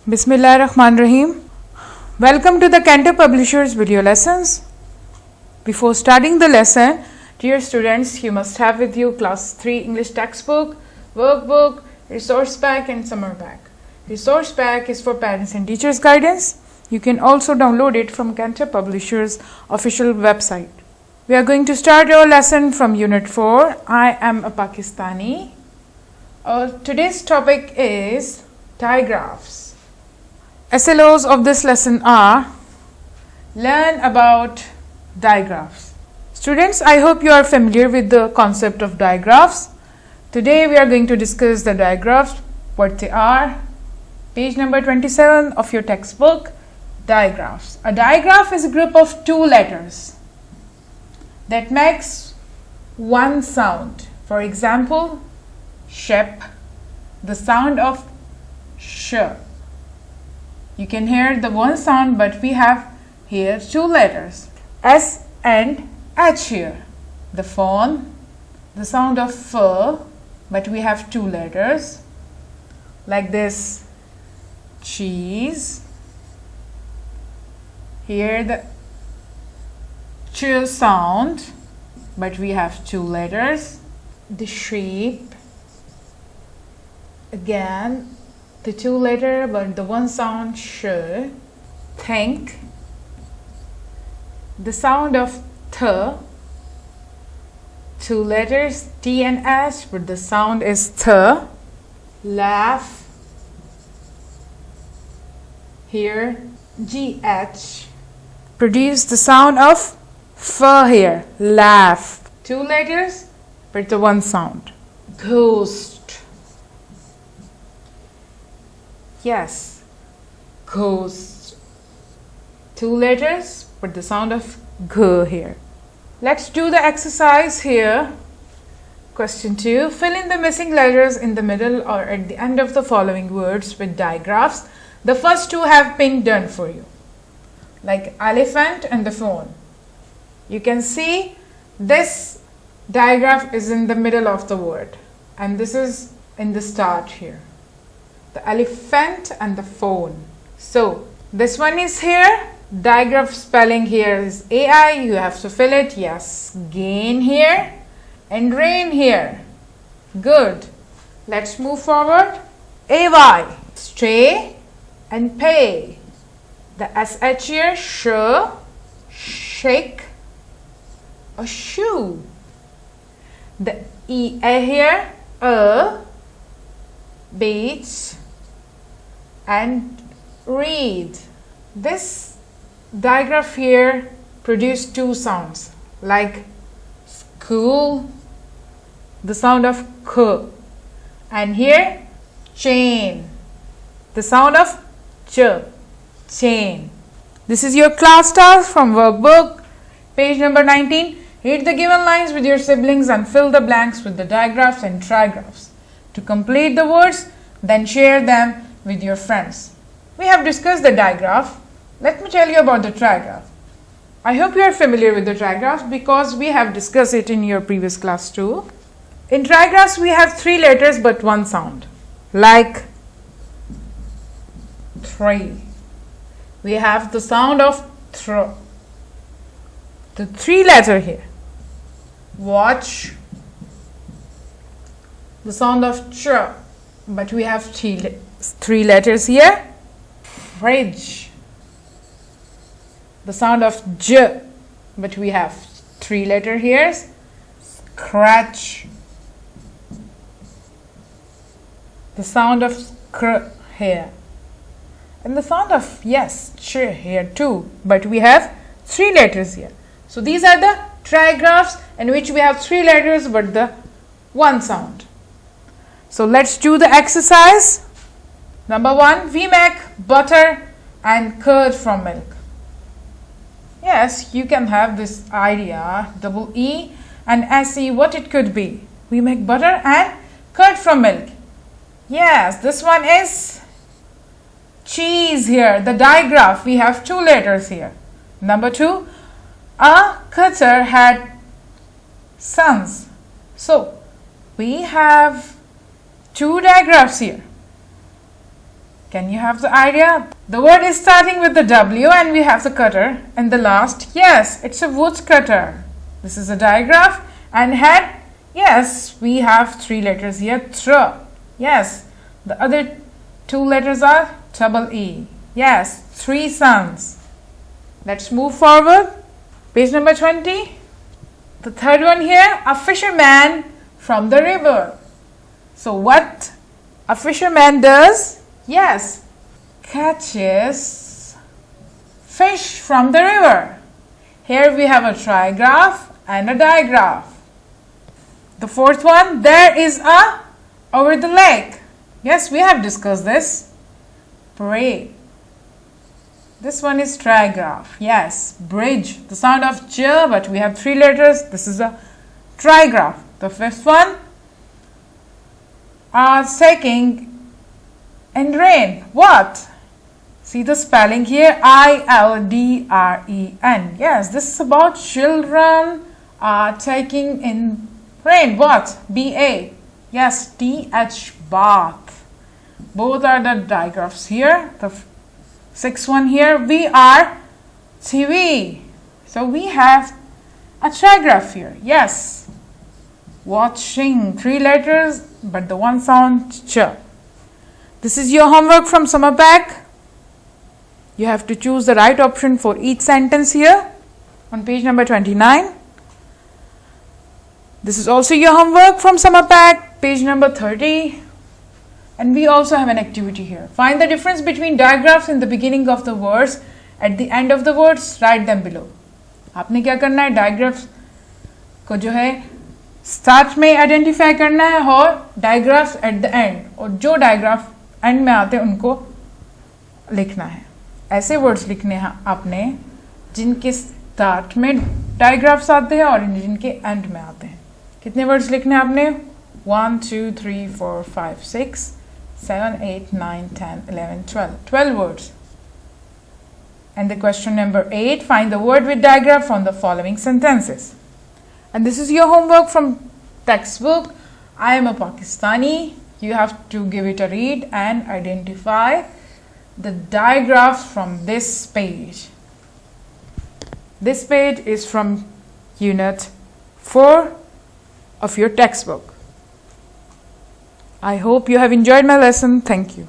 Bismillahirrahmanirrahim. Welcome to the Cantab Publishers video lessons. Before starting the lesson, dear students, you must have with you class 3 English textbook, workbook, resource pack and summer pack. Resource pack is for parents and teachers guidance. You can also download it from Cantab Publishers official website. We are going to start our lesson from unit 4. I am a Pakistani. Today's topic is digraphs. SLOs of this lesson are: learn about digraphs. Students, I hope you are familiar with the concept of digraphs. Today we are going to discuss the digraphs, what they are. Page number 27 of your textbook, digraphs. A digraph is a group of two letters that makes one sound. For example, ship, the sound of sh. You can hear the one sound, but we have here two letters, S and H here. The phone, the sound of f, but we have two letters, like this, cheese. Here the ch sound, but we have two letters. The sheep, again the two letter but the one sound sh. Think, the sound of th, two letters T and H but the sound is th. Laugh, here GH, produce the sound of f here, laugh, two letters but the one sound. Ghost, yes, ghost, two letters but the sound of g here. Let's do the exercise here. Question 2. Fill in the missing letters in the middle or at the end of the following words with digraphs. The first two have been done for you, like elephant and the phone. You can see this digraph is in the middle of the word and this is in the start here. The elephant and the phone. So this one is here. Digraph spelling here is AI. You have to fill it. Yes. Gain here and rain here. Good. Let's move forward. AY. Stray and pay. The SH here. Sh. Shake. A shoe. The EA here. Beach and read. This digraph here produced two sounds, like school, the sound of k, and here chain, the sound of ch, chain. This is your class task from workbook, page number 19. Read the given lines with your siblings and fill the blanks with the digraphs and trigraphs. To complete the words, then share them with your friends. We have discussed the digraph. Let me tell you about the trigraph. I hope you are familiar with the trigraphs because we have discussed it in your previous class too. In trigraphs, we have three letters but one sound, like three. We have the sound of thr, the three letter here. Watch, the sound of ch, but we have three letters here. Fridge, the sound of j, but we have three letter here. Scratch, the sound of skr here, and the sound of yes ch here too, but we have three letters here. So these are the trigraphs in which we have three letters but the one sound. So let's do the exercise. Number 1, we make butter and curd from milk. Yes, you can have this idea, double E and SE, what it could be. We make butter and curd from milk. Yes, this one is cheese here. The digraph, we have two letters here. Number 2, a cutter had sons. So, we have two digraphs here. Can you have the idea? The word is starting with the W and we have the cutter and the last. Yes, it's a wood cutter. This is a digraph. And head. Yes, we have 3 letters here. Tr. Yes, the other 2 letters are double E. Yes, 3 sons. Let's move forward. Page number 20. The third one here, a fisherman from the river. So what a fisherman does? Yes, catches fish from the river. Here we have a trigraph and a digraph. The fourth one, there is a over the lake. Yes, we have discussed this. Pray. This one is trigraph. Yes, bridge. The sound of j, but we have 3 letters. This is a trigraph. The fifth one, taking in rain. What? See the spelling here, ILDREN. Yes, this is about children taking in rain. What? BA. Yes, TH, bath. Both are the digraphs here. The sixth one here, we are TV. So we have a trigraph here. Yes, watching, 3 letters, but the one sound ch. This is your homework from summer pack. You have to choose the right option for each sentence here on page number 29. This is also your homework from summer pack, page number 30. And we also have an activity here. Find the difference between digraphs in the beginning of the words, at the end of the words, write them below. आपने क्या करना है? digraphs को जो है start में identify करना है और digraphs at the end. और जो digraph end में आते हैं उनको लिखना है. ऐसे words लिखने हैं आपने जिनके start में digraphs आते हैं और जिनके end में आते हैं. कितने words लिखने हैं आपने? 1, 2, 3, 4, 5, 6, 7, 8, 9, 10, 11, 12. 12 words. And the question number 8, find the word with digraph from the following sentences. And this is your homework from textbook. I am a Pakistani. You have to give it a read and identify the digraphs from this page. This page is from Unit 4 of your textbook. I hope you have enjoyed my lesson. Thank you.